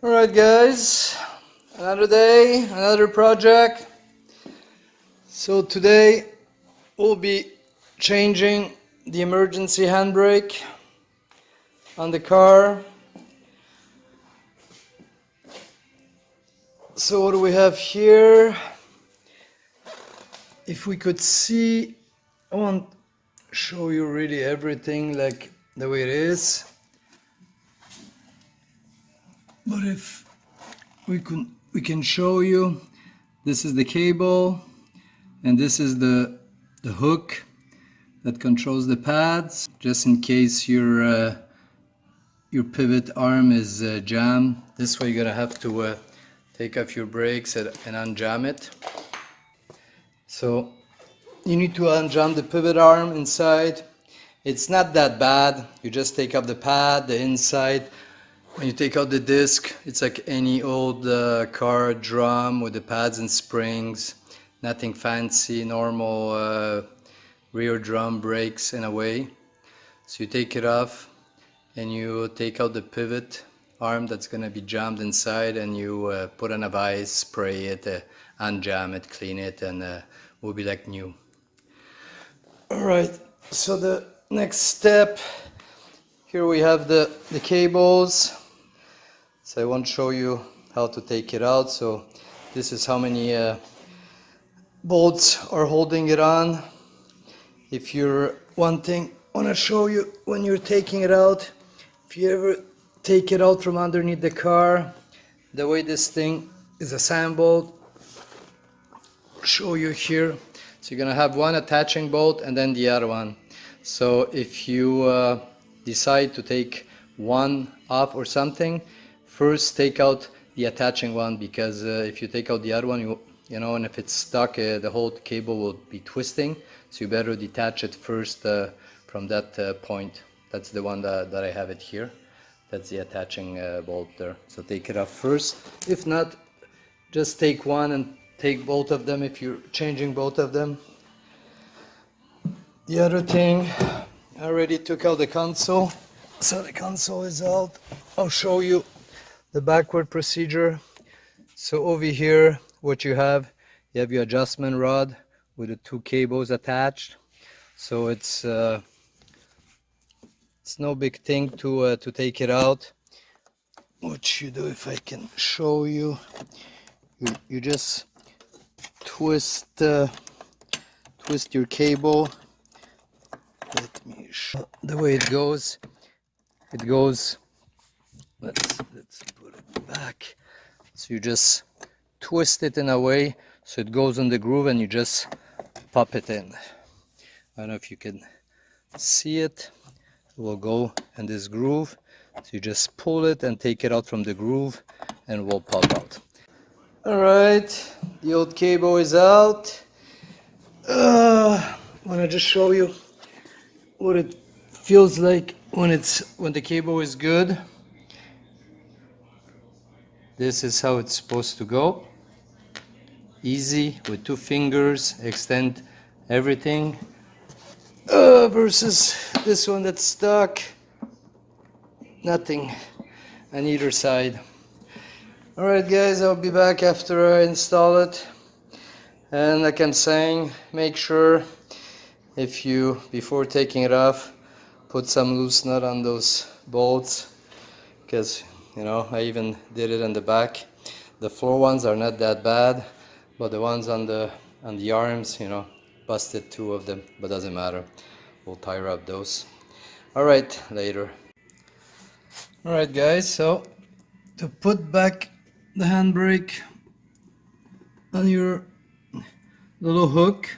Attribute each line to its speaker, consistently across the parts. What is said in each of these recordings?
Speaker 1: Alright guys, another day, another project. So today we'll be changing the emergency handbrake on the car. So what do we have here? If we could see, I won't show you really everything like the way it is, but if we can show you, this is the cable and this is the hook that controls the pads, just in case your pivot arm is jammed. This way you're gonna have to take off your brakes and unjam it. So you need to unjam the pivot arm inside. It's not that bad. You just take off the pad, the inside. When you take out the disc, it's like any old car drum with the pads and springs. Nothing fancy, normal rear drum brakes in a way. So you take it off and you take out the pivot arm that's going to be jammed inside, and you put on a vise, spray it, unjam it, clean it, and will be like new. Alright, so the next step, here we have the cables. So I won't show you how to take it out. So this is how many bolts are holding it on. If you're one thing I want to show you when you're taking it out, if you ever take it out from underneath the car, the way this thing is assembled, I'll show you here. So you're gonna have one attaching bolt and then the other one. So if you decide to take one off or something, first take out the attaching one, because if you take out the other one, you know, and if it's stuck, the whole cable will be twisting. So you better detach it first from that point. That's the one that I have it here. That's the attaching bolt there. So take it off first. If not, just take one and take both of them if you're changing both of them. The other thing, I already took out the console. So the console is out. I'll show you the backward procedure. So over here, what you have your adjustment rod with the two cables attached. So it's no big thing to take it out. What you do, if I can show you, you just twist your cable. Let me show the way it goes. It goes. Let's put it back. So you just twist it in a way so it goes in the groove, and you just pop it in. I don't know if you can see it. It will go in this groove. So you just pull it and take it out from the groove, and it will pop out. Alright, the old cable is out. I want to just show you what it feels like when the cable is good. This is how it's supposed to go. Easy, with two fingers, extend everything. Versus this one that's stuck. Nothing on either side. Alright guys, I'll be back after I install it. And like I'm saying, make sure before taking it off, put some loose nut on those bolts, because you know, I even did it on the back. The floor ones are not that bad, but the ones on the arms, you know, busted two of them, but doesn't matter. We'll tire up those. Alright, later. Alright guys, so to put back the handbrake on your little hook,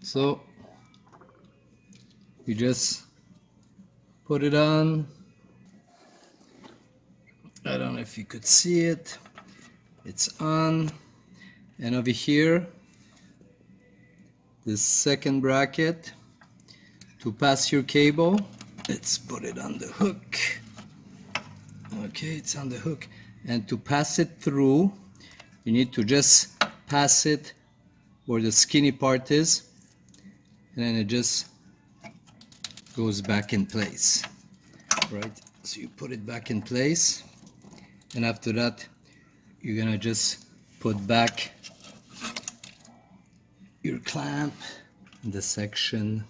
Speaker 1: so you just put it on. I don't know if you could see it. It's on, and over here, this second bracket to pass your cable. Let's put it on the hook. Okay, it's on the hook. And to pass it through, you need to just pass it where the skinny part is, and then it just goes back in place. Right? So you put it back in place, and after that you're gonna just put back your clamp in the section,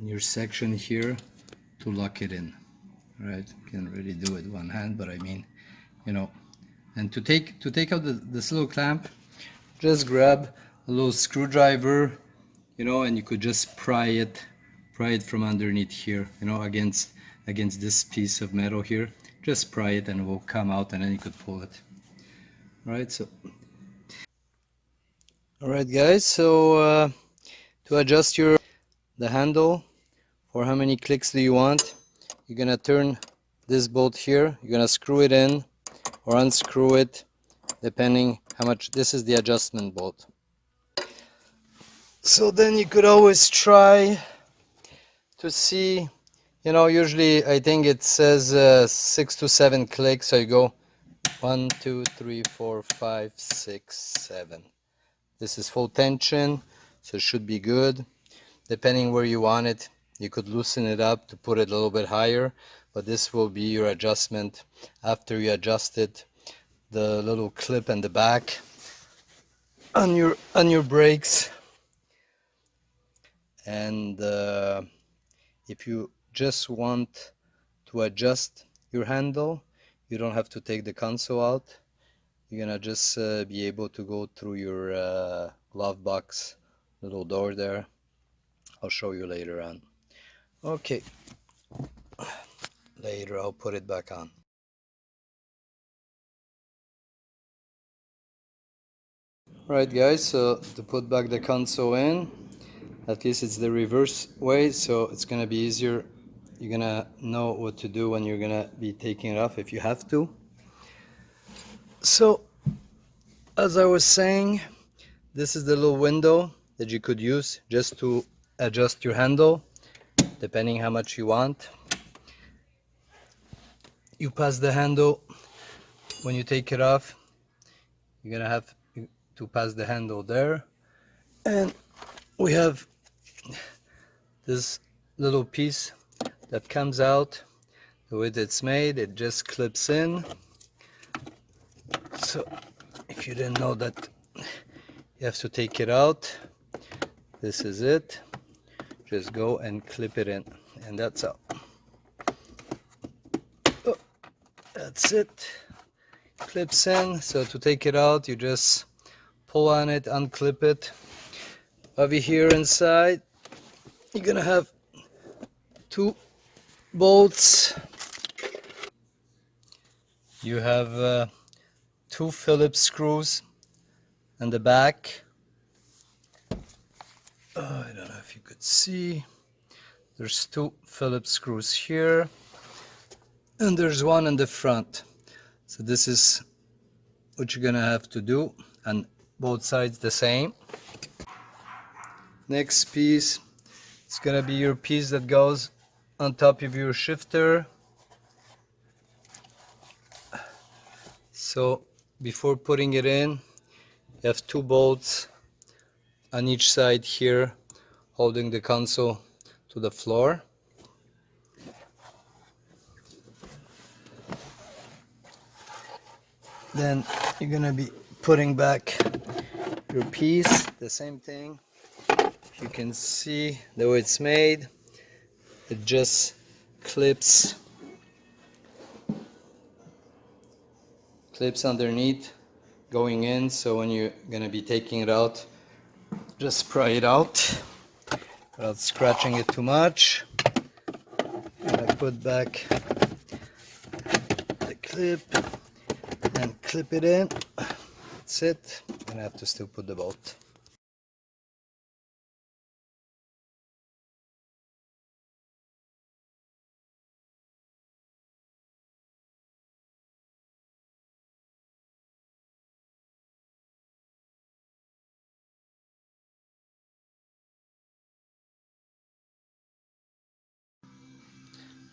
Speaker 1: in your section here, to lock it in. Right? You can really do it one hand, but I mean, you know. And to take out this little clamp, just grab a little screwdriver, you know, and you could just pry it from underneath here, you know, against this piece of metal here. Just pry it and it will come out, and then you could pull it. All right, so all right guys, so to adjust the handle, for how many clicks do you want, you're gonna turn this bolt here, you're gonna screw it in or unscrew it depending how much. This is the adjustment bolt. So then you could always try to see, you know, usually I think it says 6 to 7 clicks, so you go 1 2 3 4 5 6 7. This is full tension, so it should be good. Depending where you want it, you could loosen it up to put it a little bit higher, but this will be your adjustment after you adjusted the little clip in the back on your brakes. And if you just want to adjust your handle, you don't have to take the console out. You're gonna just be able to go through your glove box little door there. I'll show you later on. Okay, later I'll put it back on. Alright guys, so to put back the console in, at least it's the reverse way, so it's gonna be easier. You're gonna know what to do when you're gonna be taking it off if you have to. So as I was saying, this is the little window that you could use just to adjust your handle depending how much you want. You pass the handle when you take it off. You're gonna have to pass the handle there, and we have this little piece that comes out. The way that it's made, it just clips in. So if you didn't know that you have to take it out, this is it. Just go and clip it in, and that's all. Oh, that's it. Clips in. So to take it out, you just pull on it, unclip it. Over here inside, you're gonna have 2 bolts. You have 2 Phillips screws on the back. I don't know if you could see. There's 2 Phillips screws here, and there's one in the front. So this is what you're gonna have to do, and both sides the same. Next piece, it's gonna be your piece that goes on top of your shifter. So before putting it in, you have 2 bolts on each side here holding the console to the floor. Then you're gonna be putting back your piece, the same thing. You can see the way it's made. It just clips underneath going in, so when you're gonna be taking it out, just pry it out without scratching it too much. I put back the clip and clip it in. That's it. And I have to still put the bolt.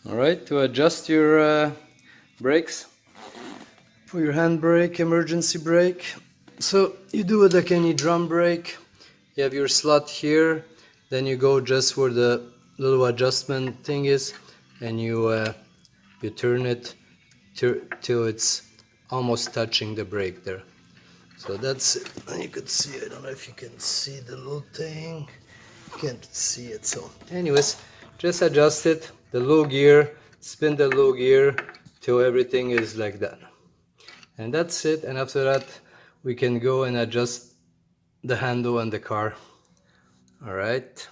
Speaker 1: Alright, to adjust your brakes, for your handbrake, emergency brake, so you do it like any drum brake. You have your slot here, then you go just where the little adjustment thing is, and you you turn it till it's almost touching the brake there. So that's it. And you could see, I don't know if you can see the little thing. Can't see it. So anyways, just adjust it, the low gear, spin the low gear till everything is like that. And that's it. And after that, we can go and adjust the handle on the car. All right.